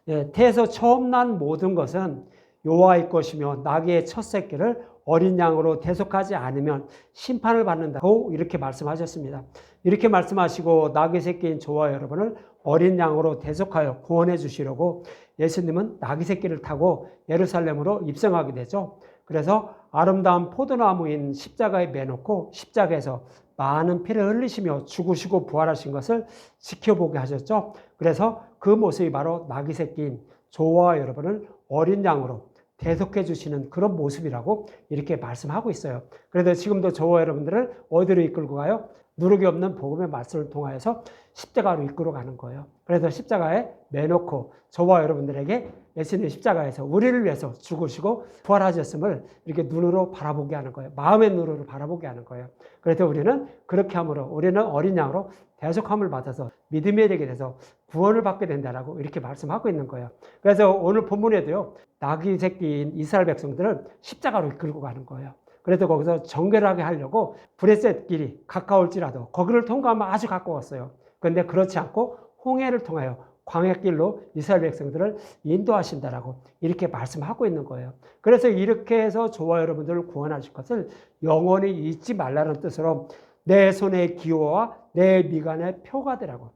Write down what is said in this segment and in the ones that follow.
예, 태에서 처음 난 모든 것은 여호와의 것이며 나귀의 첫 새끼를 어린 양으로 대속하지 않으면 심판을 받는다고 이렇게 말씀하셨습니다. 이렇게 말씀하시고 나귀 새끼인 저와 여러분을 어린 양으로 대속하여 구원해 주시려고 예수님은 나귀 새끼를 타고 예루살렘으로 입성하게 되죠. 그래서 아름다운 포도나무인 십자가에 매놓고 십자가에서 많은 피를 흘리시며 죽으시고 부활하신 것을 지켜보게 하셨죠. 그래서 그 모습이 바로 나귀 새끼인 저와 여러분을 어린 양으로 대속해 주시는 그런 모습이라고 이렇게 말씀하고 있어요. 그래서 지금도 저와 여러분들을 어디로 이끌고 가요? 누룩이 없는 복음의 말씀을 통하여서 십자가로 이끌어 가는 거예요. 그래서 십자가에 매놓고 저와 여러분들에게 예수님의 십자가에서 우리를 위해서 죽으시고 부활하셨음을 이렇게 눈으로 바라보게 하는 거예요. 마음의 눈으로 바라보게 하는 거예요. 그래서 우리는 그렇게 함으로 우리는 어린 양으로 대속함을 받아서 믿음의 되게 돼서 구원을 받게 된다라고 이렇게 말씀하고 있는 거예요. 그래서 오늘 본문에도요, 나귀 새끼인 이스라엘 백성들을 십자가로 이끌고 가는 거예요. 그래서 거기서 정결하게 하려고 브레셋 길이 가까울지라도 거기를 통과하면 아주 가까웠어요. 그런데 그렇지 않고 홍해를 통하여 광야길로 이스라엘 백성들을 인도하신다라고 이렇게 말씀하고 있는 거예요. 그래서 이렇게 해서 저와 여러분들을 구원하실 것을 영원히 잊지 말라는 뜻으로 내 손의 기호와 내 미간의 표가 되라고.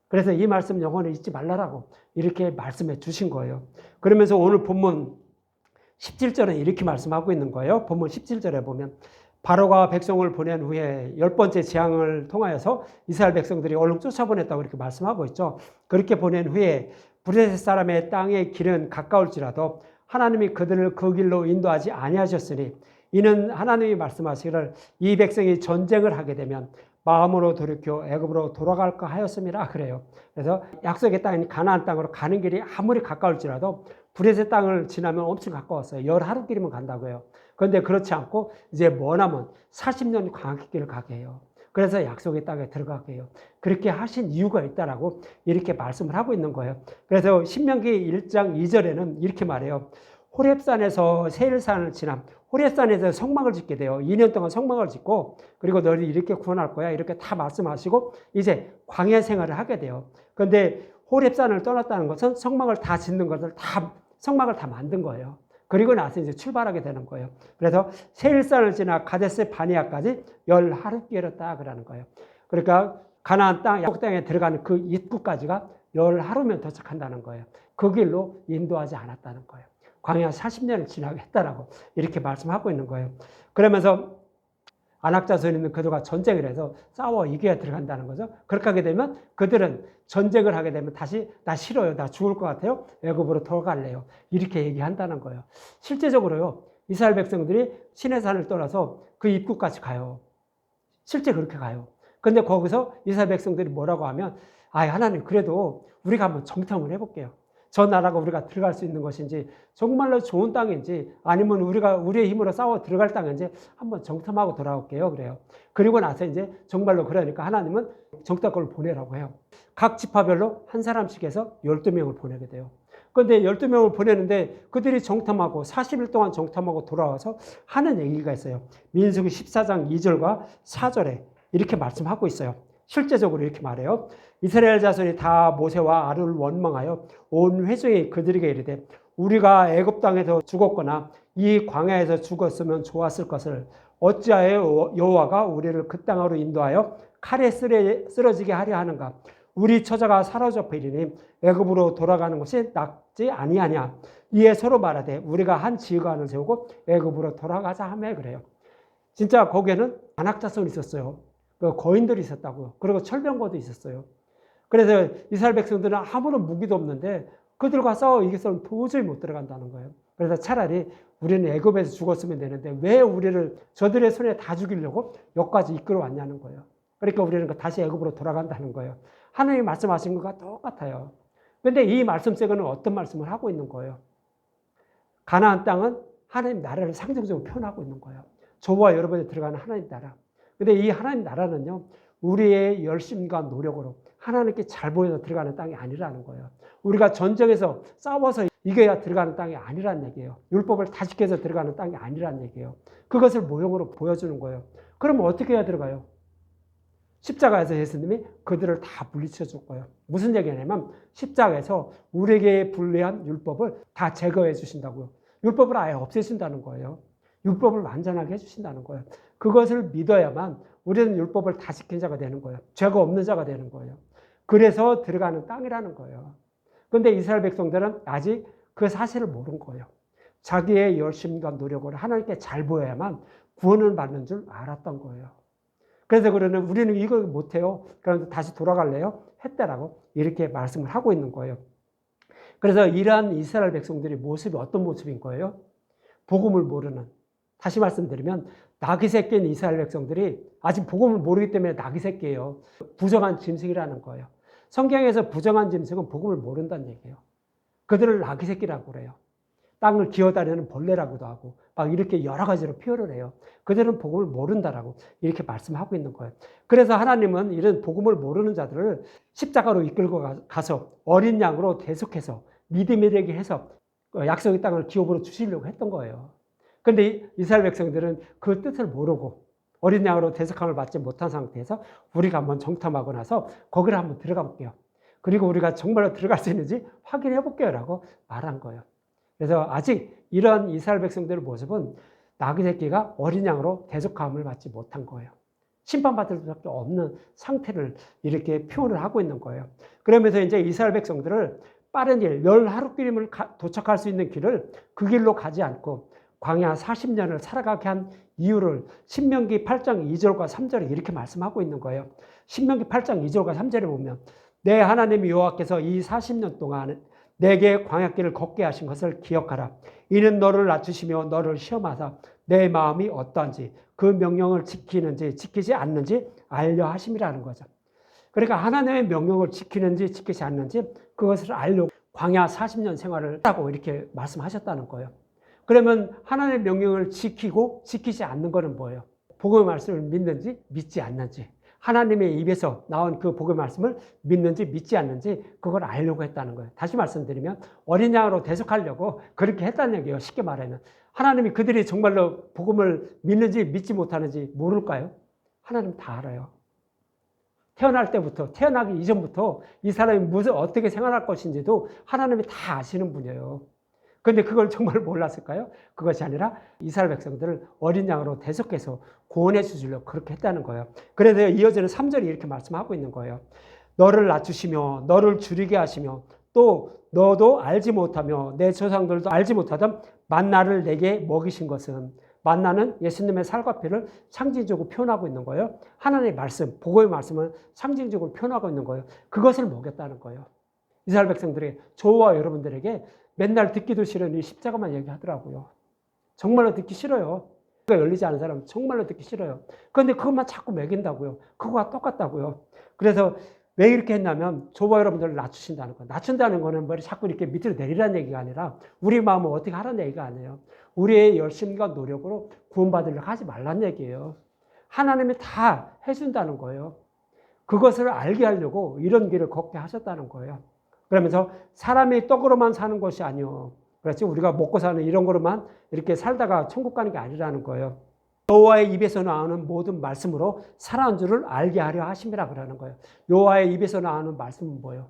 그래서 이 말씀 영원히 잊지 말라라고 이렇게 말씀해 주신 거예요. 그러면서 오늘 본문 17절에 이렇게 말씀하고 있는 거예요. 본문 17절에 보면 바로가 백성을 보낸 후에 10번째 재앙을 통하여서 이스라엘 백성들이 얼른 쫓아보냈다고 이렇게 말씀하고 있죠. 그렇게 보낸 후에 브레셋 사람의 땅의 길은 가까울지라도 하나님이 그들을 그 길로 인도하지 아니하셨으니 이는 하나님이 말씀하시기를 이 백성이 전쟁을 하게 되면 마음으로 돌이켜 애굽으로 돌아갈까 하였음이라 그래요. 그래서 약속의 땅인 가나안 땅으로 가는 길이 아무리 가까울지라도 브레셋 땅을 지나면 엄청 가까웠어요. 10하루길이면 간다고요. 그런데 그렇지 않고 이제 머나먼 40년 광야길을 가게 해요. 그래서 약속의 땅에 들어가게 해요. 그렇게 하신 이유가 있다라고 이렇게 말씀을 하고 있는 거예요. 그래서 신명기 1장 2절에는 이렇게 말해요. 호렙산에서 세일산을 지나 호렙산에서 성막을 짓게 돼요. 2년 동안 성막을 짓고 그리고 너를 이렇게 구원할 거야. 이렇게 다 말씀하시고 이제 광야 생활을 하게 돼요. 그런데 호렙산을 떠났다는 것은 성막을 다 짓는 것을 성막을 다 만든 거예요. 그리고 나서 이제 출발하게 되는 거예요. 그래서 세일산을 지나 가데스 바니아까지 10하루길을 딱 그러는 거예요. 그러니까 가나안 땅, 약속 땅에 들어가는 그 입구까지가 10하루면 도착한다는 거예요. 그 길로 인도하지 않았다는 거예요. 광야 40년을 지나게 했다라고 이렇게 말씀하고 있는 거예요. 그러면서 안악자손 있는 그들과 전쟁을 해서 싸워 이겨야 들어간다는 거죠. 그렇게 하게 되면 그들은 전쟁을 하게 되면 다시 나 싫어요. 나 죽을 것 같아요. 애굽으로 돌아갈래요. 이렇게 얘기한다는 거예요. 실제적으로요. 이스라엘 백성들이 시내산을 떠나서 그 입구까지 가요. 실제 그렇게 가요. 근데 거기서 이스라엘 백성들이 뭐라고 하면 하나님 그래도 우리가 한번 정탐을 해볼게요. 저 나라가 우리가 들어갈 수 있는 것인지 정말로 좋은 땅인지 아니면 우리가 우리의 힘으로 싸워 들어갈 땅인지 한번 정탐하고 돌아올게요. 그래요. 그리고 나서 이제 정말로 그러니까 하나님은 정탐꾼을 보내라고 해요. 각 지파별로 한 사람씩 해서 12명을 보내게 돼요. 그런데 12명을 보내는데 그들이 정탐하고 40일 동안 정탐하고 돌아와서 하는 얘기가 있어요. 민수기 14장 2절과 4절에 이렇게 말씀하고 있어요. 실제적으로 이렇게 말해요. 이스라엘 자손이 다 모세와 아론을 원망하여 온 회중이 그들에게 이르되 우리가 애굽 땅에서 죽었거나 이 광야에서 죽었으면 좋았을 것을 어찌하여 여호와가 우리를 그 땅으로 인도하여 칼에 쓰러지게 하려 하는가? 우리 처자가 사로잡히리니 애굽으로 돌아가는 것이 낫지 아니하냐? 이에 서로 말하되 우리가 한 지휘관을 세우고 애굽으로 돌아가자 하며 그래요. 진짜 거기에는 안악자손이 있었어요. 거인들이 있었다고요. 그리고 철병거도 있었어요. 그래서 이스라엘 백성들은 아무런 무기도 없는데 그들과 싸워 이겨서는 도저히 못 들어간다는 거예요. 그래서 차라리 우리는 애굽에서 죽었으면 되는데 왜 우리를 저들의 손에 다 죽이려고 여기까지 이끌어 왔냐는 거예요. 그러니까 우리는 다시 애굽으로 돌아간다는 거예요. 하나님이 말씀하신 것과 똑같아요. 그런데 이 말씀 속에는 어떤 말씀을 하고 있는 거예요? 가나안 땅은 하나님 나라를 상징적으로 표현하고 있는 거예요. 저와 여러분이 들어가는 하나님 나라. 근데 이 하나님 나라는요, 우리의 열심과 노력으로 하나님께 잘 보여서 들어가는 땅이 아니라는 거예요. 우리가 전쟁에서 싸워서 이겨야 들어가는 땅이 아니라는 얘기예요. 율법을 다 지켜서 들어가는 땅이 아니라는 얘기예요. 그것을 모형으로 보여주는 거예요. 그러면 어떻게 해야 들어가요? 십자가에서 예수님이 그들을 다 물리쳐 줄 거예요. 무슨 얘기냐면 십자가에서 우리에게 불리한 율법을 다 제거해 주신다고요. 율법을 아예 없애신다는 거예요. 율법을 완전하게 해주신다는 거예요. 그것을 믿어야만 우리는 율법을 다 지킨 자가 되는 거예요. 죄가 없는 자가 되는 거예요. 그래서 들어가는 땅이라는 거예요. 그런데 이스라엘 백성들은 아직 그 사실을 모른 거예요. 자기의 열심과 노력을 하나님께 잘 보여야만 구원을 받는 줄 알았던 거예요. 그래서 그러는 우리는 이걸 못해요. 그런데 다시 돌아갈래요? 했다라고 이렇게 말씀을 하고 있는 거예요. 그래서 이러한 이스라엘 백성들의 모습이 어떤 모습인 거예요? 복음을 모르는. 다시 말씀드리면 나귀 새끼인 이스라엘 백성들이 아직 복음을 모르기 때문에 나귀 새끼예요. 부정한 짐승이라는 거예요. 성경에서 부정한 짐승은 복음을 모른다는 얘기예요. 그들을 나귀 새끼라고 그래요. 땅을 기어다니는 벌레라고도 하고 막 이렇게 여러 가지로 표현을 해요. 그들은 복음을 모른다라고 이렇게 말씀하고 있는 거예요. 그래서 하나님은 이런 복음을 모르는 자들을 십자가로 이끌고 가서 어린 양으로 대속해서 믿음이 되게 해서 약속의 땅을 기업으로 주시려고 했던 거예요. 그런데 이스라엘 백성들은 그 뜻을 모르고 어린 양으로 대속함을 받지 못한 상태에서 우리가 한번 정탐하고 나서 거기를 한번 들어가 볼게요. 그리고 우리가 정말로 들어갈 수 있는지 확인해 볼게요 라고 말한 거예요. 그래서 아직 이런 이스라엘 백성들의 모습은 나귀 새끼가 어린 양으로 대속함을 받지 못한 거예요. 심판받을 수밖에 없는 상태를 이렇게 표현을 하고 있는 거예요. 그러면서 이제 이스라엘 백성들을 빠른 길, 열 하루길임을 도착할 수 있는 길을 그 길로 가지 않고 광야 40년을 살아가게 한 이유를 신명기 8장 2절과 3절에 이렇게 말씀하고 있는 거예요. 신명기 8장 2절과 3절에 보면 내 하나님 여호와께서 이 40년 동안 내게 광야길을 걷게 하신 것을 기억하라. 이는 너를 낮추시며 너를 시험하사 내 마음이 어떠한지 그 명령을 지키는지 지키지 않는지 알려 하심이라는 거죠. 그러니까 하나님의 명령을 지키는지 지키지 않는지 그것을 알려고 광야 40년 생활을 하고 이렇게 말씀하셨다는 거예요. 그러면 하나님의 명령을 지키고 지키지 않는 것은 뭐예요? 복음의 말씀을 믿는지 믿지 않는지, 하나님의 입에서 나온 그 복음의 말씀을 믿는지 믿지 않는지 그걸 알려고 했다는 거예요. 다시 말씀드리면 어린 양으로 대속하려고 그렇게 했다는 얘기예요. 쉽게 말하면 하나님이 그들이 정말로 복음을 믿는지 믿지 못하는지 모를까요? 하나님 다 알아요. 태어날 때부터, 태어나기 이전부터 이 사람이 어떻게 생활할 것인지도 하나님이 다 아시는 분이에요. 그런데 그걸 정말 몰랐을까요? 그것이 아니라 이스라엘 백성들을 어린 양으로 대속해서 구원해 주시려고 그렇게 했다는 거예요. 그래서 이어지는 3절이 이렇게 말씀하고 있는 거예요. 너를 낮추시며 너를 줄이게 하시며 또 너도 알지 못하며 내 조상들도 알지 못하던 만나를 내게 먹이신 것은, 만나는 예수님의 살과 피를 상징적으로 표현하고 있는 거예요. 하나님의 말씀, 복음의 말씀을 상징적으로 표현하고 있는 거예요. 그것을 먹였다는 거예요. 이스라엘 백성들이 저와 여러분들에게 맨날 듣기도 싫은 이 십자가만 얘기하더라고요. 정말로 듣기 싫어요. 열리지 않은 사람은 정말로 듣기 싫어요. 그런데 그것만 자꾸 먹인다고요. 그거와 똑같다고요. 그래서 왜 이렇게 했냐면 저와 여러분들을 낮추신다는 거예요. 낮춘다는 거는 뭐 자꾸 이렇게 밑으로 내리라는 얘기가 아니라 우리 마음을 어떻게 하라는 얘기가 아니에요. 우리의 열심과 노력으로 구원받으려고 하지 말라는 얘기예요. 하나님이 다 해준다는 거예요. 그것을 알게 하려고 이런 길을 걷게 하셨다는 거예요. 그러면서 사람이 떡으로만 사는 것이 아니요. 그렇지? 우리가 먹고 사는 이런 거로만 이렇게 살다가 천국 가는 게 아니라는 거예요. 여호와의 입에서 나오는 모든 말씀으로 살아온 줄을 알게 하려 하심이라 그러는 거예요. 여호와의 입에서 나오는 말씀은 뭐예요?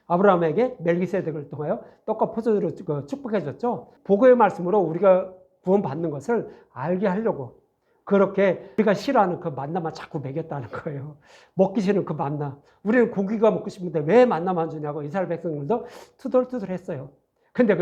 아브라함에게 멜기세덱을 통하여 떡과 포도주로 축복해 줬죠. 복음의 말씀으로 우리가 구원받는 것을 알게 하려고 그렇게 우리가 싫어하는 그 만나만 자꾸 먹였다는 거예요. 먹기 싫은 그 만나. 우리는 고기가 먹고 싶은데 왜 만나만 주냐고 이스라엘 백성들도 투덜투덜했어요. 근데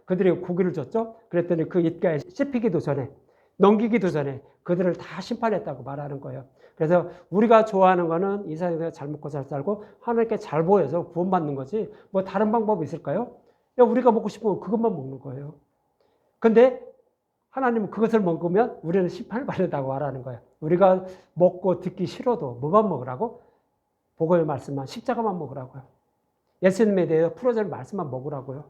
그들이 고기를 줬죠. 그랬더니 그 입가에 씹히기도 전에, 넘기기도 전에 그들을 다 심판했다고 말하는 거예요. 그래서 우리가 좋아하는 거는 이 세상에서 잘 먹고 잘 살고 하나님께 잘 보여서 구원받는 거지 뭐 다른 방법이 있을까요? 우리가 먹고 싶으면 그것만 먹는 거예요. 근데 하나님은 그것을 먹으면 우리는 심판을 받는다고 말하는 거예요. 우리가 먹고 듣기 싫어도 뭐만 먹으라고? 복음의 말씀만, 십자가만 먹으라고요. 예수님에 대해서 풀어진 말씀만 먹으라고요.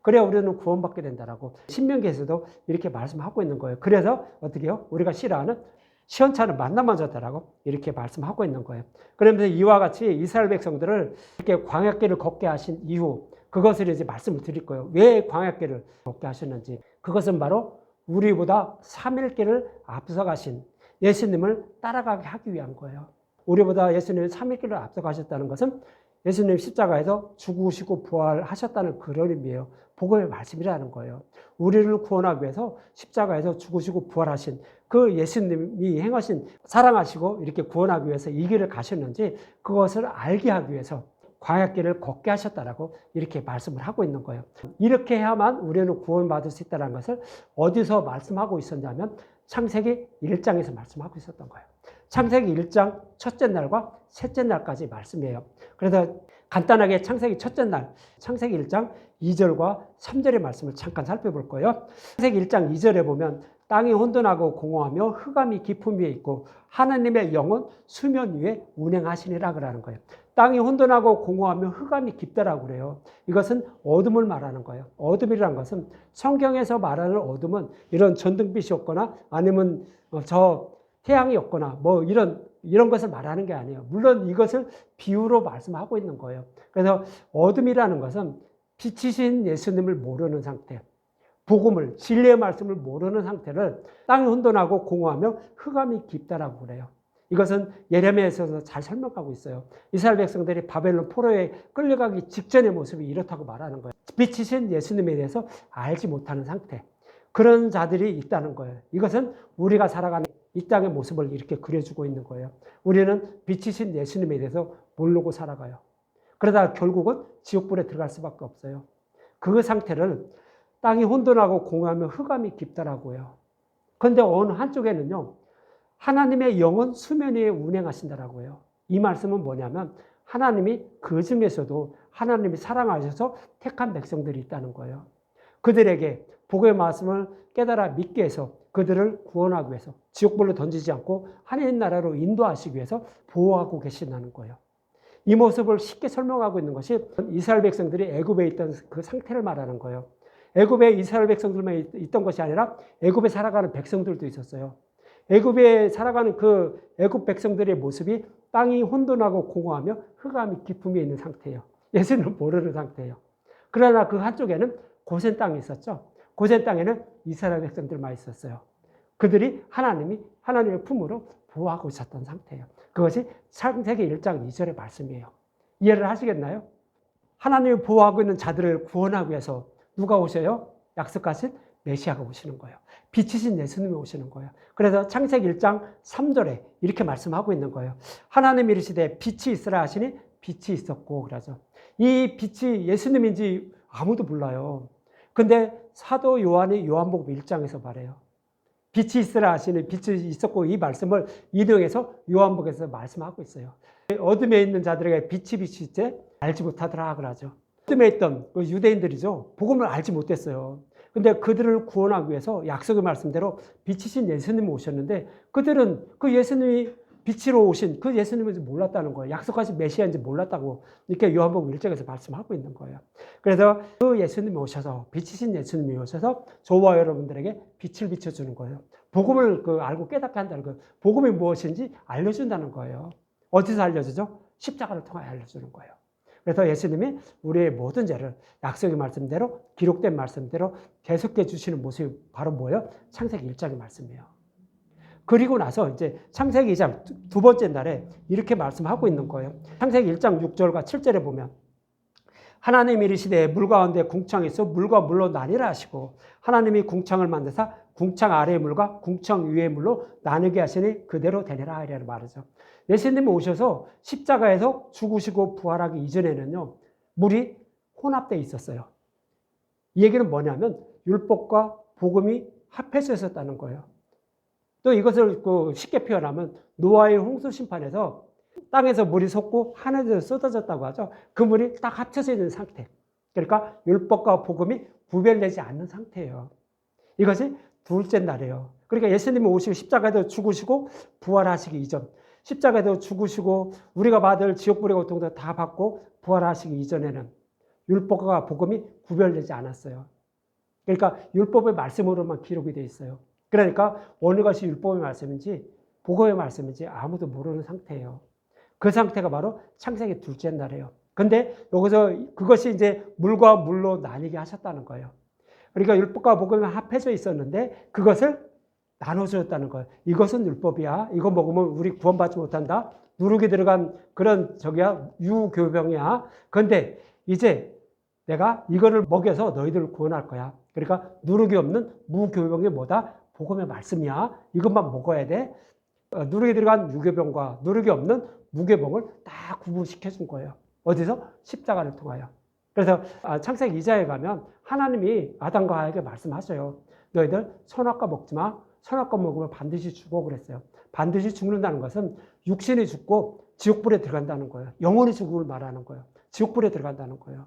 그래야 우리는 구원받게 된다라고 신명기에서도 이렇게 말씀하고 있는 거예요. 그래서 어떻게 해요? 우리가 싫어하는 시원찮은 만나만 줬다라고 이렇게 말씀하고 있는 거예요. 그러면서 이와 같이 이스라엘 백성들을 이렇게 광야길을 걷게 하신 이유, 그것을 이제 말씀을 드릴 거예요. 왜 광야길을 걷게 하셨는지. 그것은 바로 우리보다 3일 길을 앞서가신 예수님을 따라가게 하기 위한 거예요. 우리보다 예수님이 3일 길을 앞서가셨다는 것은 예수님 십자가에서 죽으시고 부활하셨다는 그런 의미예요. 복음의 말씀이라는 거예요. 우리를 구원하기 위해서 십자가에서 죽으시고 부활하신 그 예수님이 행하신 사랑하시고 이렇게 구원하기 위해서 이 길을 가셨는지 그것을 알게 하기 위해서 광야길을 걷게 하셨다라고 이렇게 말씀을 하고 있는 거예요. 이렇게 해야만 우리는 구원받을 수 있다는 것을 어디서 말씀하고 있었냐면 창세기 1장에서 말씀하고 있었던 거예요. 창세기 1장 첫째 날과 셋째 날까지 말씀이에요. 그래서 간단하게 창세기 첫째 날, 창세기 1장 2절과 3절의 말씀을 잠깐 살펴볼 거예요. 창세기 1장 2절에 보면 땅이 혼돈하고 공허하며 흑암이 깊음 위에 있고 하나님의 영은 수면 위에 운행하시니라 그러는 거예요. 땅이 혼돈하고 공허하며 흑암이 깊다라고 그래요. 이것은 어둠을 말하는 거예요. 어둠이라는 것은 성경에서 말하는 어둠은 이런 전등빛이 없거나 아니면 저 태양이 없거나 뭐 이런 것을 말하는 게 아니에요. 물론 이것을 비유로 말씀하고 있는 거예요. 그래서 어둠이라는 것은 빛이신 예수님을 모르는 상태, 복음을, 진리의 말씀을 모르는 상태를 땅이 혼돈하고 공허하며 흑암이 깊다라고 그래요. 이것은 예레미야에서 잘 설명하고 있어요. 이스라엘 백성들이 바벨론 포로에 끌려가기 직전의 모습이 이렇다고 말하는 거예요. 빛이신 예수님에 대해서 알지 못하는 상태. 그런 자들이 있다는 거예요. 이것은 우리가 살아가는 이 땅의 모습을 이렇게 그려주고 있는 거예요. 우리는 빛이신 예수님에 대해서 모르고 살아가요. 그러다 결국은 지옥불에 들어갈 수밖에 없어요. 그 상태를 땅이 혼돈하고 공허하며 흑암이 깊다라고 해요. 그런데 어느 한쪽에는요. 하나님의 영은 수면 위에 운행하신다라고 해요. 이 말씀은 뭐냐면 하나님이 그 중에서도 하나님이 사랑하셔서 택한 백성들이 있다는 거예요. 그들에게 복음의 말씀을 깨달아 믿게 해서 그들을 구원하기 위해서 지옥불로 던지지 않고 하나님 나라로 인도하시기 위해서 보호하고 계신다는 거예요. 이 모습을 쉽게 설명하고 있는 것이 이스라엘 백성들이 애굽에 있던 그 상태를 말하는 거예요. 애굽에 이스라엘 백성들만 있던 것이 아니라 애굽에 살아가는 백성들도 있었어요. 애굽에 살아가는 그 애굽 백성들의 모습이 땅이 혼돈하고 공허하며 흑암이 깊음에 있는 상태예요. 예수는 모르는 상태예요. 그러나 그 한쪽에는 고센 땅이 있었죠. 고센 땅에는 이스라엘 백성들만 있었어요. 그들이 하나님의 품으로 보호하고 있었던 상태예요. 그것이 창세기 1장 2절의 말씀이에요. 이해를 하시겠나요? 하나님이 보호하고 있는 자들을 구원하기 위해서 누가 오셔요? 약속하신 메시아가 오시는 거예요. 빛이신 예수님이 오시는 거예요. 그래서 창세기 1장 3절에 이렇게 말씀하고 있는 거예요. 하나님이 이르시되 빛이 있으라 하시니 빛이 있었고 그러죠. 이 빛이 예수님인지 아무도 몰라요. 근데 사도 요한이 요한복음 1장에서 말해요. 빛이 있으라 하시니 빛이 있었고 이 말씀을 인용해서 요한복음에서 말씀하고 있어요. 어둠에 있는 자들에게 빛이 있지 알지 못하더라 그러죠. 어둠에 있던 유대인들이죠. 복음을 알지 못했어요. 근데 그들을 구원하기 위해서 약속의 말씀대로 빛이신 예수님이 오셨는데 그들은 그 예수님이 빛으로 오신 그 예수님인지 몰랐다는 거예요. 약속하신 메시아인지 몰랐다고 이렇게 요한복음 1장에서 말씀하고 있는 거예요. 그래서 그 예수님이 오셔서 빛이신 예수님이 오셔서 저와 여러분들에게 빛을 비춰주는 거예요. 복음을 알고 깨닫게 한다는 거예요. 복음이 무엇인지 알려준다는 거예요. 어디서 알려주죠? 십자가를 통해 알려주는 거예요. 그래서 예수님이 우리의 모든 죄를 약속의 말씀대로 기록된 말씀대로 계속해 주시는 모습이 바로 뭐예요? 창세기 1장의 말씀이에요. 그리고 나서 이제 창세기 2장 두 번째 날에 이렇게 말씀하고 있는 거예요. 창세기 1장 6절과 7절에 보면 하나님이 이르시되 물 가운데 궁창이 있어 물과 물로 나뉘라 하시고 하나님이 궁창을 만드사 궁창 아래의 물과 궁창 위의 물로 나누게 하시니 그대로 되니라 이라는 말이죠. 예수님이 오셔서 십자가에서 죽으시고 부활하기 이전에는요. 물이 혼합되어 있었어요. 이 얘기는 뭐냐면 율법과 복음이 합해져 있었다는 거예요. 또 이것을 쉽게 표현하면 노아의 홍수 심판에서 땅에서 물이 솟고 하늘에서 쏟아졌다고 하죠. 그 물이 딱 합쳐져 있는 상태. 그러니까 율법과 복음이 구별되지 않는 상태예요. 이것이 둘째 날이에요. 그러니까 예수님이 오시고 십자가에서 죽으시고 부활하시기 이전, 십자가에서 죽으시고 우리가 받을 지옥불의 고통도 다 받고 부활하시기 이전에는 율법과 복음이 구별되지 않았어요. 그러니까 율법의 말씀으로만 기록이 되어 있어요. 그러니까 어느 것이 율법의 말씀인지 복음의 말씀인지 아무도 모르는 상태예요. 그 상태가 바로 창세기 둘째 날이에요. 근데 여기서 그것이 이제 물과 물로 나뉘게 하셨다는 거예요. 그러니까 율법과 복음이 합해져 있었는데 그것을 나눠주었다는 거예요. 이것은 율법이야. 이거 먹으면 우리 구원받지 못한다. 누룩이 들어간 그런 유교병이야. 그런데 이제 내가 이거를 먹여서 너희들을 구원할 거야. 그러니까 누룩이 없는 무교병이 뭐다? 복음의 말씀이야. 이것만 먹어야 돼. 누룩이 들어간 유교병과 누룩이 없는 무교병을 다 구분시켜 준 거예요. 어디서? 십자가를 통하여. 그래서 창세기 2장에 가면 하나님이 아담과 하와에게 말씀하셔요. 너희들 선악과 먹지 마. 선악과 먹으면 반드시 죽어 그랬어요. 반드시 죽는다는 것은 육신이 죽고 지옥불에 들어간다는 거예요. 영원히 죽음을 말하는 거예요. 지옥불에 들어간다는 거예요.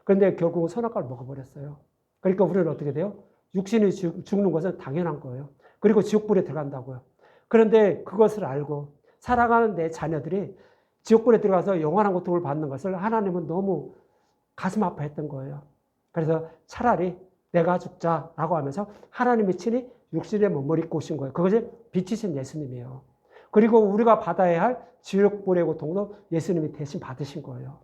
그런데 결국은 선악과를 먹어버렸어요. 그러니까 우리는 어떻게 돼요? 육신이 죽는 것은 당연한 거예요. 그리고 지옥불에 들어간다고요. 그런데 그것을 알고 살아가는 내 자녀들이 지옥불에 들어가서 영원한 고통을 받는 것을 하나님은 너무 가슴 아파했던 거예요. 그래서 차라리 내가 죽자라고 하면서 하나님이 친히 육신의 몸을 입고 오신 거예요. 그것이 빛이신 예수님이에요. 그리고 우리가 받아야 할 지옥불의 고통도 예수님이 대신 받으신 거예요.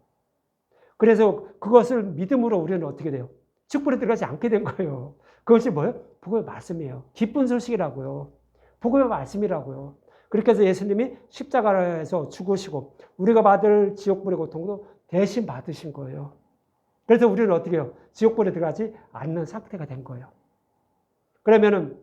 그래서 그것을 믿음으로 우리는 어떻게 돼요? 지옥불에 들어가지 않게 된 거예요. 그것이 뭐예요? 복음의 말씀이에요. 기쁜 소식이라고요. 복음의 말씀이라고요. 그렇게 해서 예수님이 십자가에서 죽으시고 우리가 받을 지옥불의 고통도 대신 받으신 거예요. 그래서 우리는 어떻게 해요? 지옥불에 들어가지 않는 상태가 된 거예요. 그러면은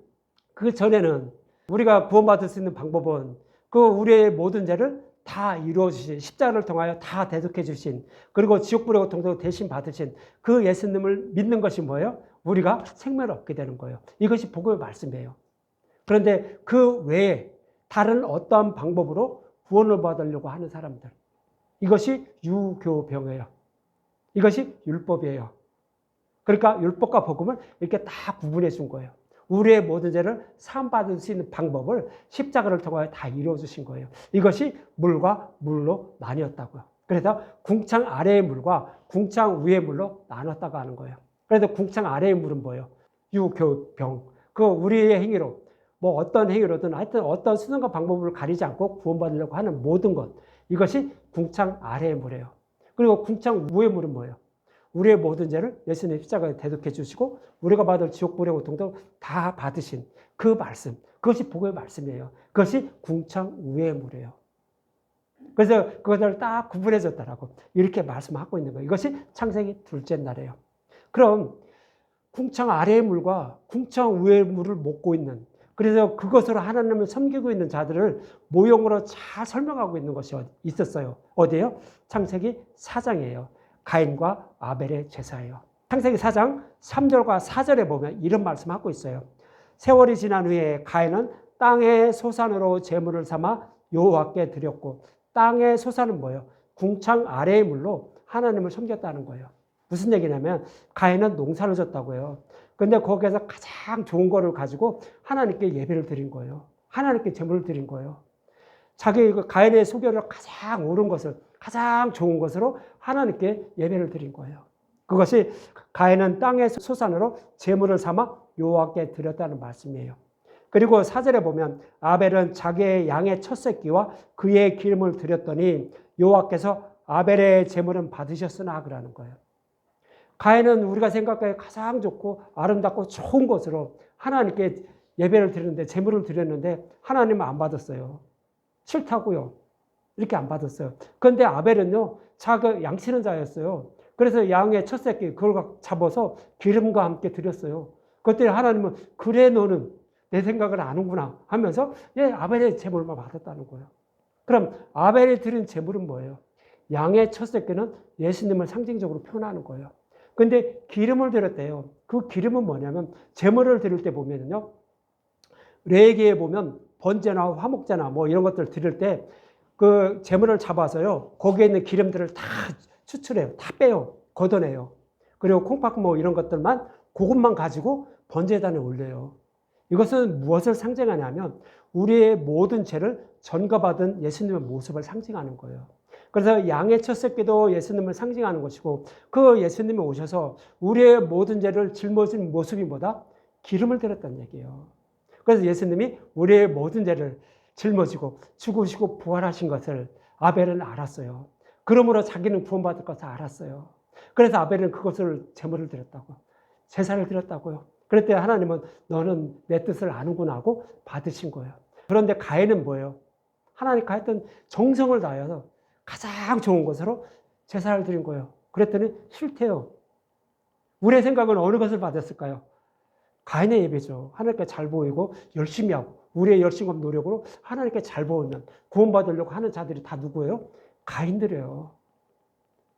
그 전에는 우리가 구원받을 수 있는 방법은 그 우리의 모든 죄를 다 이루어 주신 십자가를 통하여 다 대속해 주신 그리고 지옥불의 고통도 대신 받으신 그 예수님을 믿는 것이 뭐예요? 우리가 생명을 얻게 되는 거예요. 이것이 복음의 말씀이에요. 그런데 그 외에 다른 어떠한 방법으로 구원을 받으려고 하는 사람들, 이것이 유교병이에요. 이것이 율법이에요. 그러니까 율법과 복음을 이렇게 다 구분해 준 거예요. 우리의 모든 죄를 사함받을 수 있는 방법을 십자가를 통하여 다 이루어 주신 거예요. 이것이 물과 물로 나뉘었다고요. 그래서 궁창 아래의 물과 궁창 위의 물로 나눴다고 하는 거예요. 그래서 궁창 아래의 물은 뭐예요? 유교병. 그 우리의 행위로 뭐 어떤 행위로든 하여튼 어떤 수단과 방법을 가리지 않고 구원받으려고 하는 모든 것. 이것이 궁창 아래의 물이에요. 그리고 궁창 위의 물은 뭐예요? 우리의 모든 죄를 예수님 십자가에 대속해 주시고 우리가 받을 지옥불의 고통도 다 받으신 그 말씀. 그것이 복음의 말씀이에요. 그것이 궁창 위의 물이에요. 그래서 그것을 딱 구분해 줬다라고 이렇게 말씀하고 있는 거예요. 이것이 창세기 둘째 날이에요. 그럼 궁창 아래의 물과 궁창 위의 물을 먹고 있는 그래서 그것으로 하나님을 섬기고 있는 자들을 모형으로 잘 설명하고 있는 것이 있었어요. 어디예요? 창세기 4장이에요. 가인과 아벨의 제사예요. 창세기 4장 3절과 4절에 보면 이런 말씀하고 있어요. 세월이 지난 후에 가인은 땅의 소산으로 제물을 삼아 여호와께 드렸고 땅의 소산은 뭐예요? 궁창 아래의 물로 하나님을 섬겼다는 거예요. 무슨 얘기냐면 가인은 농사를 졌다고요. 근데 거기에서 가장 좋은 거를 가지고 하나님께 예배를 드린 거예요. 하나님께 제물을 드린 거예요. 자기 가인의 소견을 가장 옳은 것을 가장 좋은 것으로 하나님께 예배를 드린 거예요. 그것이 가인은 땅의 소산으로 제물을 삼아 여호와께 드렸다는 말씀이에요. 그리고 4절에 보면 아벨은 자기의 양의 첫 새끼와 그의 기름을 드렸더니 여호와께서 아벨의 제물은 받으셨으나 그러는 거예요. 가인은 우리가 생각하기에 가장 좋고 아름답고 좋은 것으로 하나님께 예배를 드렸는데 제물을 드렸는데 하나님은 안 받았어요. 싫다고요. 이렇게 안 받았어요. 그런데 아벨은요, 자기 양치는 자였어요. 그래서 양의 첫 새끼 그걸 잡아서 기름과 함께 드렸어요. 그때 하나님은 그래 너는 내 생각을 아는구나 하면서 아벨의 제물만 받았다는 거예요. 그럼 아벨이 드린 제물은 뭐예요? 양의 첫 새끼는 예수님을 상징적으로 표현하는 거예요. 근데 기름을 드렸대요. 그 기름은 뭐냐면 제물을 드릴 때 보면요. 레위기에 보면 번제나 화목제나 뭐 이런 것들 드릴 때 그 제물을 잡아서요. 거기에 있는 기름들을 다 추출해요. 다 빼요. 걷어내요. 그리고 콩팥 뭐 이런 것들만 그것만 가지고 번제단에 올려요. 이것은 무엇을 상징하냐면 우리의 모든 죄를 전가받은 예수님의 모습을 상징하는 거예요. 그래서 양의 첫 새끼도 예수님을 상징하는 것이고 그 예수님이 오셔서 우리의 모든 죄를 짊어진 모습이 뭐다? 기름을 드렸다는 얘기예요. 그래서 예수님이 우리의 모든 죄를 짊어지고 죽으시고 부활하신 것을 아벨은 알았어요. 그러므로 자기는 구원받을 것을 알았어요. 그래서 아벨은 그것을 제물을 드렸다고, 제사를 드렸다고요. 그랬더니 하나님은 너는 내 뜻을 아는구나 하고 받으신 거예요. 그런데 가인은 뭐예요? 하나님께 했던 정성을 다해서 가장 좋은 것으로 제사를 드린 거예요. 그랬더니 싫대요. 우리의 생각은 어느 것을 받았을까요? 가인의 예배죠. 하나님께 잘 보이고 열심히 하고 우리의 열심과 노력으로 하나님께 잘 보이면 구원받으려고 하는 자들이 다 누구예요? 가인들이에요.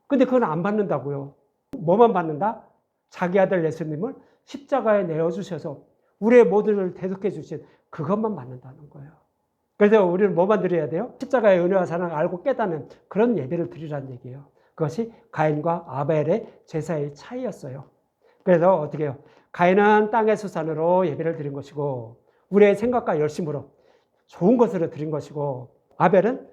근데 그건 안 받는다고요. 뭐만 받는다? 자기 아들 예수님을 십자가에 내어주셔서 우리의 모든을 대속해 주신 그것만 받는다는 거예요. 그래서 우리는 뭐만 드려야 돼요? 십자가의 은혜와 사랑을 알고 깨닫는 그런 예배를 드리라는 얘기예요. 그것이 가인과 아벨의 제사의 차이였어요. 그래서 어떻게 해요? 가인은 땅의 수산으로 예배를 드린 것이고 우리의 생각과 열심으로 좋은 것으로 드린 것이고 아벨은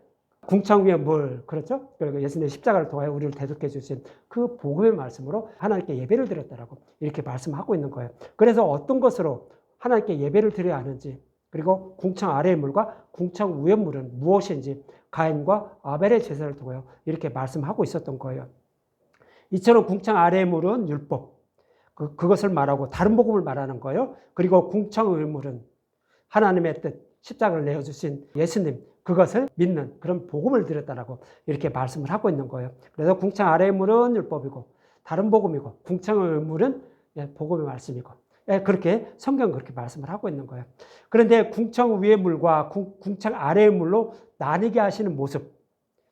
궁창 위의 물, 그렇죠? 그리고 예수님의 십자가를 통하여 우리를 대속해 주신 그 복음의 말씀으로 하나님께 예배를 드렸다라고 이렇게 말씀하고 있는 거예요. 그래서 어떤 것으로 하나님께 예배를 드려야 하는지, 그리고 궁창 아래의 물과 궁창 위의 물은 무엇인지 가인과 아벨의 제사를 통하여 이렇게 말씀하고 있었던 거예요. 이처럼 궁창 아래의 물은 율법, 그것을 말하고 다른 복음을 말하는 거예요. 그리고 궁창 위의 물은 하나님의 뜻, 십자가를 내어주신 예수님, 그것을 믿는 그런 복음을 드렸다라고 이렇게 말씀을 하고 있는 거예요. 그래서 궁창 아래의 물은 율법이고 다른 복음이고 궁창의 물은 복음의 말씀이고 그렇게 성경은 그렇게 말씀을 하고 있는 거예요. 그런데 궁창 위의 물과 궁창 아래의 물로 나뉘게 하시는 모습,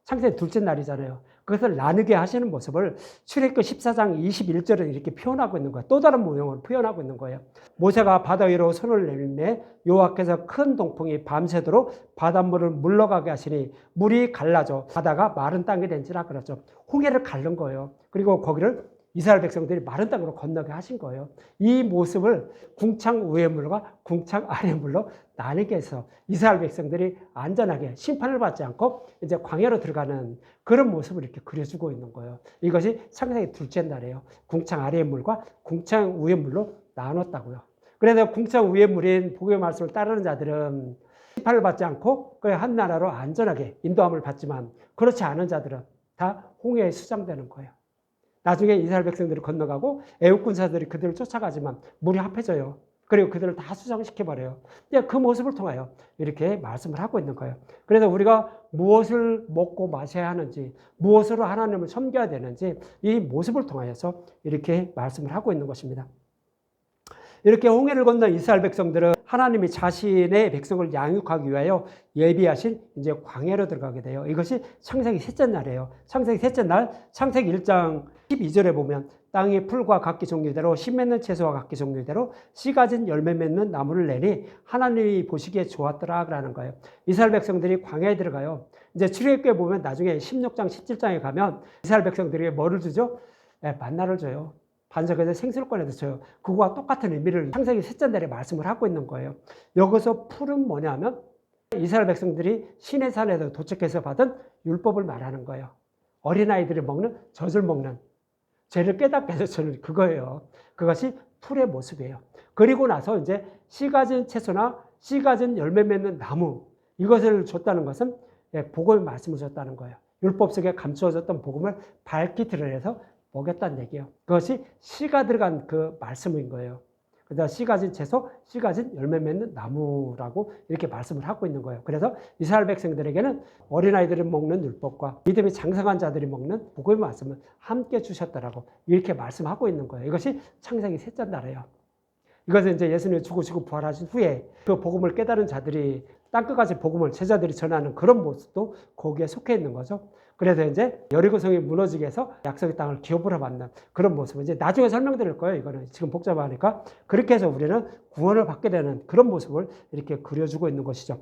창세기 둘째 날이잖아요. 그것을 나누게 하시는 모습을 출애굽기 14장 21절은 이렇게 표현하고 있는 거예요. 또 다른 모형으로 표현하고 있는 거예요. 모세가 바다 위로 손을 내밀매 여호와께서 큰 동풍이 밤새도록 바닷물을 물러가게 하시니 물이 갈라져 바다가 마른 땅이 된지라 그러죠. 홍해를 갈른 거예요. 그리고 거기를 이스라엘 백성들이 마른 땅으로 건너게 하신 거예요. 이 모습을 궁창 위의 물과 궁창 아래의 물로 나뉘게 해서 이스라엘 백성들이 안전하게 심판을 받지 않고 이제 광야로 들어가는 그런 모습을 이렇게 그려주고 있는 거예요. 이것이 창세기 둘째 날이에요. 궁창 아래의 물과 궁창 위의 물로 나눴다고요. 그래서 궁창 위의 물인 복음의 말씀을 따르는 자들은 심판을 받지 않고 그 한 나라로 안전하게 인도함을 받지만 그렇지 않은 자들은 다 홍해에 수장되는 거예요. 나중에 이스라엘 백성들이 건너가고 애국 군사들이 그들을 쫓아가지만 물이 합해져요. 그리고 그들을 다 수장시켜버려요. 그 모습을 통하여 이렇게 말씀을 하고 있는 거예요. 그래서 우리가 무엇을 먹고 마셔야 하는지, 무엇으로 하나님을 섬겨야 되는지 이 모습을 통하여서 이렇게 말씀을 하고 있는 것입니다. 이렇게 홍해를 건넌 이스라엘 백성들은 하나님이 자신의 백성을 양육하기 위하여 예비하신 이제 광야로 들어가게 돼요. 이것이 창세기 셋째 날이에요. 창세기 셋째 날, 창세기 1장 12절에 보면 땅의 풀과 각기 종류대로 씨 맺는 채소와 각기 종류대로 씨 가진 열매 맺는 나무를 내니 하나님이 보시기에 좋았더라라는 거예요. 이스라엘 백성들이 광야에 들어가요. 이제 출애굽기에 보면 나중에 16장, 17장에 가면 이스라엘 백성들에게 뭐를 주죠? 만나를 줘요. 반석에서 생수를 꺼내서 줘요. 그거와 똑같은 의미를 창세기 셋째 날에 말씀을 하고 있는 거예요. 여기서 풀은 뭐냐면 이스라엘 백성들이 시내산에서 도착해서 받은 율법을 말하는 거예요. 어린아이들이 먹는 젖을 먹는 죄를 깨닫게 해서 주는 그거예요. 그것이 풀의 모습이에요. 그리고 나서 이제 씨 가진 채소나 씨 가진 열매 맺는 나무 이것을 줬다는 것은 복음의 말씀을 줬다는 거예요. 율법 속에 감추어졌던 복음을 밝히 드러내서 먹였다는 얘기예요. 그것이 씨가 들어간 그 말씀인 거예요. 그래서 씨 가진 채소, 씨 가진 열매 맺는 나무라고 이렇게 말씀을 하고 있는 거예요. 그래서 이스라엘 백성들에게는 어린아이들이 먹는 율법과 믿음이 장성한 자들이 먹는 복음의 말씀을 함께 주셨다라고 이렇게 말씀하고 있는 거예요. 이것이 창세기 셋째 날이에요. 이것은 이제 예수님이 죽으시고 부활하신 후에 그 복음을 깨달은 자들이 땅끝까지 복음을 제자들이 전하는 그런 모습도 거기에 속해 있는 거죠. 그래서 이제 여리고성이 무너지게 해서 약속의 땅을 기업으로 받는 그런 모습을 이제 나중에 설명드릴 거예요. 이거는 지금 복잡하니까. 그렇게 해서 우리는 구원을 받게 되는 그런 모습을 이렇게 그려주고 있는 것이죠.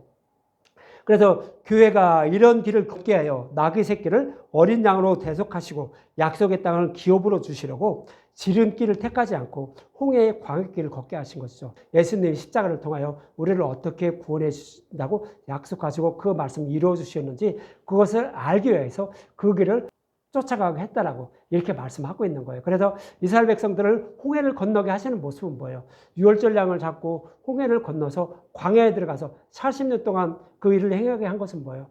그래서 교회가 이런 길을 걷게 하여 나귀 새끼를 어린 양으로 대속하시고 약속의 땅을 기업으로 주시려고 지름길을 택하지 않고 홍해의 광역길을 걷게 하신 것이죠. 예수님이 십자가를 통하여 우리를 어떻게 구원해 주신다고 약속하시고 그 말씀을 이루어 주셨는지 그것을 알기 위해서 그 길을 쫓아가게 했다라고 이렇게 말씀하고 있는 거예요. 그래서 이스라엘 백성들을 홍해를 건너게 하시는 모습은 뭐예요? 유월절 양을 잡고 홍해를 건너서 광야에 들어가서 40년 동안 그 일을 행하게 한 것은 뭐예요?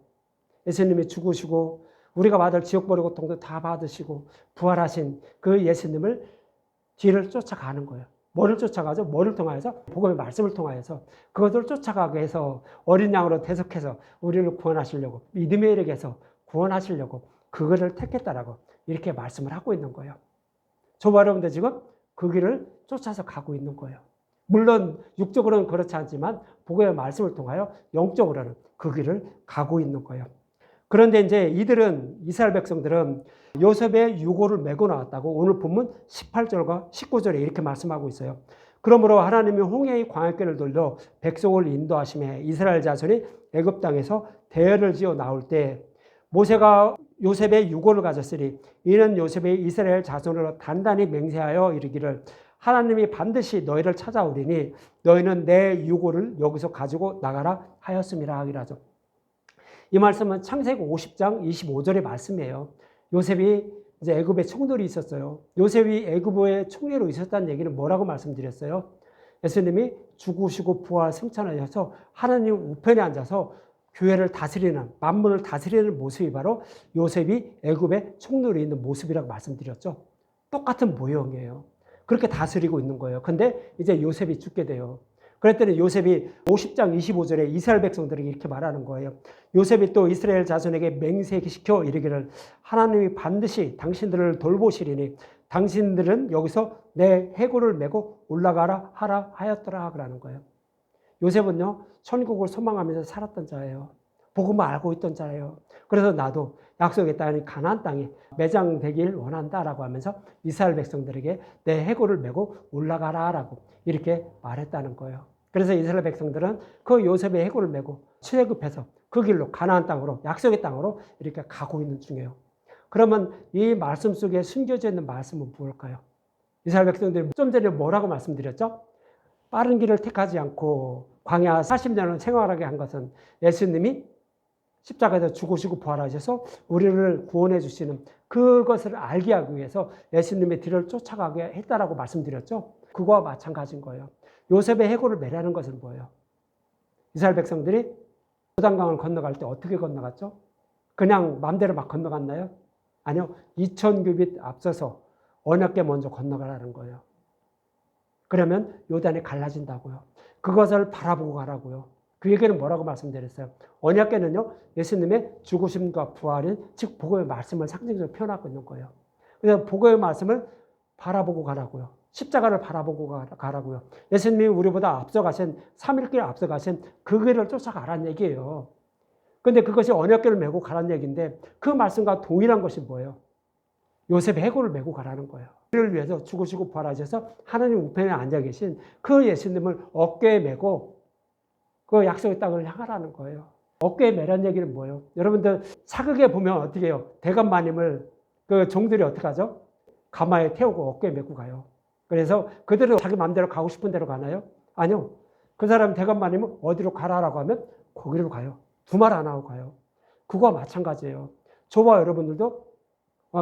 예수님이 죽으시고 우리가 받을 지옥벌의 고통도 다 받으시고 부활하신 그 예수님을 뒤를 쫓아가는 거예요. 뭐를 쫓아가죠? 뭐를 통하여서? 복음의 말씀을 통하여서 그것을 쫓아가게 해서 어린 양으로 대속해서 우리를 구원하시려고 믿음의 일에게서 구원하시려고 그거를 택했다라고 이렇게 말씀을 하고 있는 거예요. 저와 여러분들 지금 그 길을 쫓아서 가고 있는 거예요. 물론 육적으로는 그렇지 않지만 복음의 말씀을 통하여 영적으로는 그 길을 가고 있는 거예요. 그런데 이제 이스라엘 백성들은 요셉의 유고를 메고 나왔다고 오늘 본문 18절과 19절에 이렇게 말씀하고 있어요. 그러므로 하나님이 홍해의 광야길을 돌려 백성을 인도하심에 이스라엘 자손이 애굽 땅에서 대열을 지어 나올 때 모세가 요셉의 유고를 가졌으니 이는 요셉의 이스라엘 자손으로 단단히 맹세하여 이르기를 하나님이 반드시 너희를 찾아오리니 너희는 내 유고를 여기서 가지고 나가라 하였음이라 하기로 하죠. 이 말씀은 창세기 50장 25절의 말씀이에요. 요셉이 이제 애굽에 총독이 있었어요. 요셉이 애굽의 총리로 있었다는 얘기는 뭐라고 말씀드렸어요? 예수님이 죽으시고 부활 승천하셔서 하나님 우편에 앉아서 교회를 다스리는, 만물을 다스리는 모습이 바로 요셉이 애굽의 총독으로 있는 모습이라고 말씀드렸죠. 똑같은 모형이에요. 그렇게 다스리고 있는 거예요. 근데 이제 요셉이 죽게 돼요. 그랬더니 요셉이 50장 25절에 이스라엘 백성들에게 이렇게 말하는 거예요. 요셉이 또 이스라엘 자손에게 맹세시켜 이르기를 하나님이 반드시 당신들을 돌보시리니 당신들은 여기서 내 해골을 메고 올라가라 하라 하였더라 그러는 거예요. 요셉은요, 천국을 소망하면서 살았던 자예요. 복음을 알고 있던 자예요. 그래서 나도 약속의 땅인 가나안 땅에 매장되길 원한다라고 하면서 이스라엘 백성들에게 내 해골을 메고 올라가라라고 이렇게 말했다는 거예요. 그래서 이스라엘 백성들은 그 요셉의 해골을 메고 출애굽해서 그 길로 가나안 땅으로 약속의 땅으로 이렇게 가고 있는 중이에요. 그러면 이 말씀 속에 숨겨져 있는 말씀은 무엇일까요? 이스라엘 백성들이 좀 전에 뭐라고 말씀드렸죠? 빠른 길을 택하지 않고 광야 40년을 생활하게 한 것은 예수님이 십자가에서 죽으시고 부활하셔서 우리를 구원해 주시는 그것을 알게 하기 위해서 예수님의 뒤를 쫓아가게 했다라고 말씀드렸죠. 그거와 마찬가지인 거예요. 요셉의 해골을 매라는 것은 뭐예요? 이스라엘 백성들이 요단강을 건너갈 때 어떻게 건너갔죠? 그냥 마음대로 막 건너갔나요? 아니요. 2000규빗 앞서서 언약궤 먼저 건너가라는 거예요. 그러면 요단이 갈라진다고요. 그것을 바라보고 가라고요. 그 얘기는 뭐라고 말씀드렸어요? 언약궤는요, 예수님의 죽으심과 부활인, 즉 복음의 말씀을 상징적으로 표현하고 있는 거예요. 그래서 복음의 말씀을 바라보고 가라고요. 십자가를 바라보고 가라고요. 예수님이 우리보다 앞서가신 3일길 앞서가신 그 길을 쫓아가라는 얘기예요. 그런데 그것이 언약궤를 메고 가라는 얘기인데 그 말씀과 동일한 것이 뭐예요? 요셉의 해골을 메고 가라는 거예요. 우리를 위해서 죽으시고 부활하셔서 하나님 우편에 앉아 계신 그 예수님을 어깨에 메고 그 약속의 땅을 향하라는 거예요. 어깨에 메란 얘기는 뭐예요? 여러분들 사극에 보면 어떻게 해요? 대감마님을 그 종들이 어떻게 하죠? 가마에 태우고 어깨에 메고 가요. 그래서 그대로 자기 마음대로 가고 싶은 대로 가나요? 아니요. 그 사람 대감마님은 어디로 가라라고 하면 거기로 가요. 두 말 안 하고 가요. 그거와 마찬가지예요. 저와 여러분들도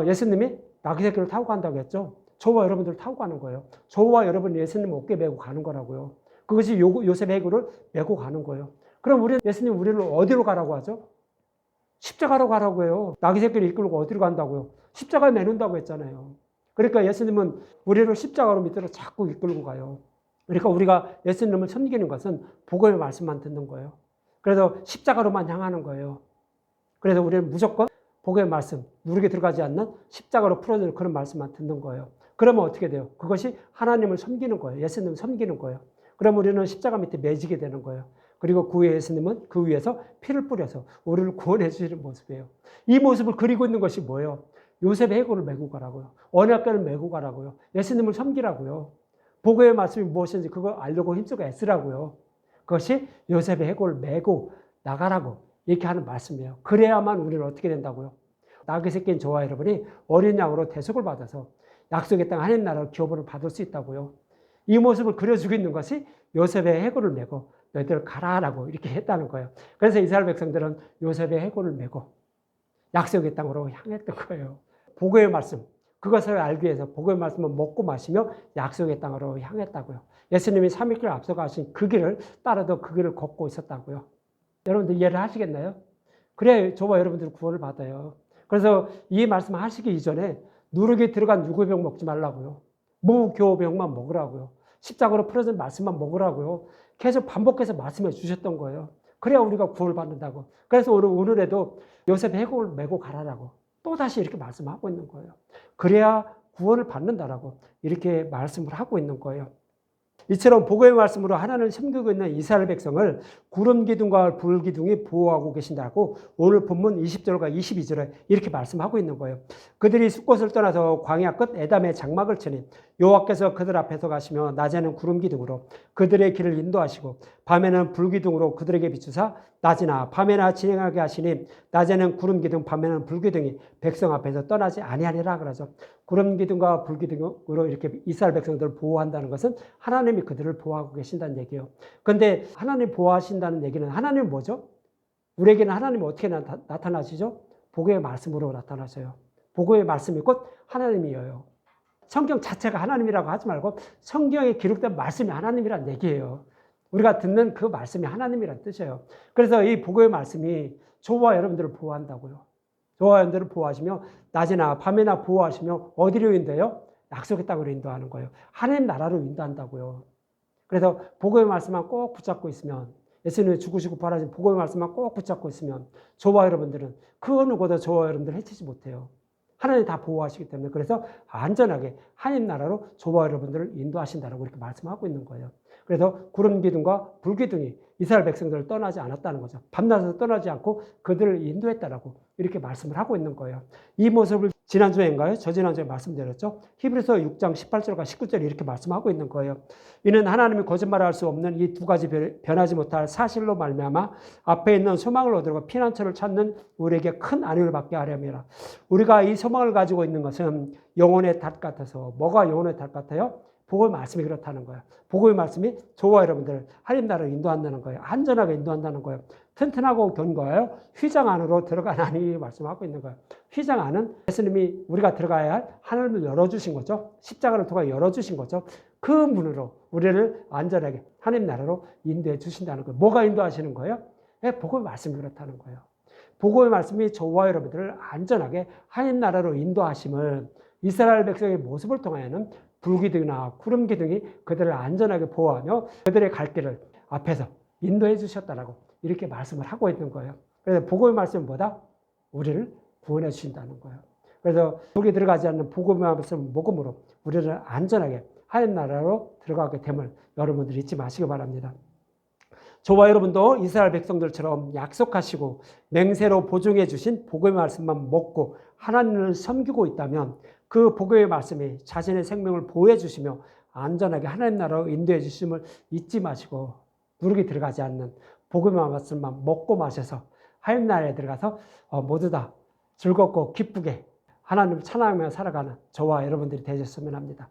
예수님이 나귀 새끼를 타고 간다고 했죠. 저와 여러분들 타고 가는 거예요. 저와 여러분 예수님 어깨 메고 가는 거라고요. 그것이 요셉의 해골을 메고 가는 거예요. 그럼 예수님 우리를 어디로 가라고 하죠? 십자가로 가라고 해요. 나귀 새끼를 이끌고 어디로 간다고요? 십자가에 내놓는다고 했잖아요. 그러니까 예수님은 우리를 십자가로 밑으로 자꾸 이끌고 가요. 그러니까 우리가 예수님을 섬기는 것은 복음의 말씀만 듣는 거예요. 그래서 십자가로만 향하는 거예요. 그래서 우리는 무조건 복음의 말씀, 누르게 들어가지 않는 십자가로 풀어주는 그런 말씀만 듣는 거예요. 그러면 어떻게 돼요? 그것이 하나님을 섬기는 거예요. 예수님을 섬기는 거예요. 그럼 우리는 십자가 밑에 매지게 되는 거예요. 그리고 그 위에 예수님은 그 위에서 피를 뿌려서 우리를 구원해 주시는 모습이에요. 이 모습을 그리고 있는 것이 뭐예요? 요셉의 해골을 메고 가라고요. 언약궤를 메고 가라고요. 예수님을 섬기라고요. 복음의 말씀이 무엇인지 그거 알려고 힘쓰고 애쓰라고요. 그것이 요셉의 해골을 메고 나가라고 이렇게 하는 말씀이에요. 그래야만 우리는 어떻게 된다고요? 나귀 새끼인 저와 여러분이 어린 양으로 대속을 받아서 약속의 땅 하나님 나라로 기업을 받을 수 있다고요. 이 모습을 그려주고 있는 것이 요셉의 해골을 메고 너희들 가라라고 이렇게 했다는 거예요. 그래서 이스라엘 백성들은 요셉의 해골을 메고 약속의 땅으로 향했던 거예요. 복음의 말씀, 그것을 알기 위해서 복음의 말씀을 먹고 마시며 약속의 땅으로 향했다고요. 예수님이 3일길 앞서가신 그 길을 따라서 그 길을 걷고 있었다고요. 여러분들 이해를 하시겠나요? 그래야 저와 여러분들은 구원을 받아요. 그래서 이 말씀 하시기 이전에 누룩이 들어간 유구병 먹지 말라고요. 무교병만 먹으라고요. 십자가로 풀어진 말씀만 먹으라고요. 계속 반복해서 말씀해 주셨던 거예요. 그래야 우리가 구원을 받는다고. 그래서 오늘에도 요셉의 해골을 메고 가라라고 또다시 이렇게 말씀하고 있는 거예요. 그래야 구원을 받는다라고 이렇게 말씀을 하고 있는 거예요. 이처럼 복음의 말씀으로 하나님을 섬기고 있는 이스라엘 백성을 구름 기둥과 불 기둥이 보호하고 계신다고 오늘 본문 20절과 22절에 이렇게 말씀하고 있는 거예요. 그들이 숫곳을 떠나서 광야 끝 에담의 장막을 치니 여호와께서 그들 앞에서 가시며 낮에는 구름 기둥으로 그들의 길을 인도하시고 밤에는 불 기둥으로 그들에게 비추사 낮이나 밤에나 진행하게 하시니 낮에는 구름 기둥 밤에는 불 기둥이 백성 앞에서 떠나지 아니하니라 그러죠. 구름 기둥과 불 기둥으로 이렇게 이스라엘 백성들을 보호한다는 것은 하나님이 그들을 보호하고 계신다는 얘기예요. 그런데 하나님 보호하신다는 얘기는 하나님은 뭐죠? 우리에게는 하나님이 어떻게 나타나시죠? 복음의 말씀으로 나타나셔요. 복음의 말씀이 곧 하나님이에요. 성경 자체가 하나님이라고 하지 말고 성경에 기록된 말씀이 하나님이란 얘기예요. 우리가 듣는 그 말씀이 하나님이란 뜻이에요. 그래서 이 복음의 말씀이 저와 여러분들을 보호한다고요. 저와 여러분들을 보호하시며 낮이나 밤에나 보호하시며 어디로 인도해요? 약속의 땅으로 인도하는 거예요. 하나님 나라로 인도한다고요. 그래서 복음의 말씀만 꼭 붙잡고 있으면 예수님이 죽으시고 부활하신 복음의 말씀만 꼭 붙잡고 있으면 저와 여러분들은 그 누구도 저와 여러분들을 해치지 못해요. 하나님이 다 보호하시기 때문에 그래서 안전하게 하나님 나라로 저와 여러분들을 인도하신다라고 이렇게 말씀하고 있는 거예요. 그래서 구름 기둥과 불 기둥이 이스라엘 백성들을 떠나지 않았다는 거죠. 밤낮에서 떠나지 않고 그들을 인도했다라고 이렇게 말씀을 하고 있는 거예요. 이 모습을 지난주에인가요? 저지난주에 말씀드렸죠. 히브리서 6장 18절과 19절에 이렇게 말씀하고 있는 거예요. 이는 하나님이 거짓말할 수 없는 이 두 가지 변하지 못할 사실로 말미암아 앞에 있는 소망을 얻으려고 피난처를 찾는 우리에게 큰 안위를 받게 하려니라. 우리가 이 소망을 가지고 있는 것은 영혼의 닷 같아서 뭐가 영혼의 닷 같아요? 복음의 말씀이 그렇다는 거예요. 복음의 말씀이 저와 여러분들을 하나님 나라로 인도한다는 거예요. 안전하게 인도한다는 거예요. 튼튼하고 견고하여 휘장 안으로 들어가나니 말씀하고 있는 거예요. 휘장 안은 예수님이 우리가 들어가야 할 하늘을 열어주신 거죠. 십자가를 통해 열어주신 거죠. 그 문으로 우리를 안전하게 하나님 나라로 인도해 주신다는 거예요. 뭐가 인도하시는 거예요? 복음의 말씀이 그렇다는 거예요. 복음의 말씀이 저와 여러분들을 안전하게 하나님 나라로 인도하심을 이스라엘 백성의 모습을 통하여는 불기둥이나 구름기둥이 그들을 안전하게 보호하며 그들의 갈 길을 앞에서 인도해 주셨다라고 이렇게 말씀을 하고 있는 거예요. 그래서 복음의 말씀은 뭐다? 우리를 구원해 주신다는 거예요. 그래서 속에 들어가지 않는 복음의 말씀 복음으로 우리를 안전하게 하나님 나라로 들어가게 됨을 여러분들 잊지 마시기 바랍니다. 저와 여러분도 이스라엘 백성들처럼 약속하시고 맹세로 보증해 주신 복음의 말씀만 먹고 하나님을 섬기고 있다면 그 복음의 말씀이 자신의 생명을 보호해 주시며 안전하게 하나님 나라로 인도해 주심을 잊지 마시고 누룩이 들어가지 않는 복음의 말씀만 먹고 마셔서 하나님 나라에 들어가서 모두 다 즐겁고 기쁘게 하나님을 찬양하며 살아가는 저와 여러분들이 되셨으면 합니다.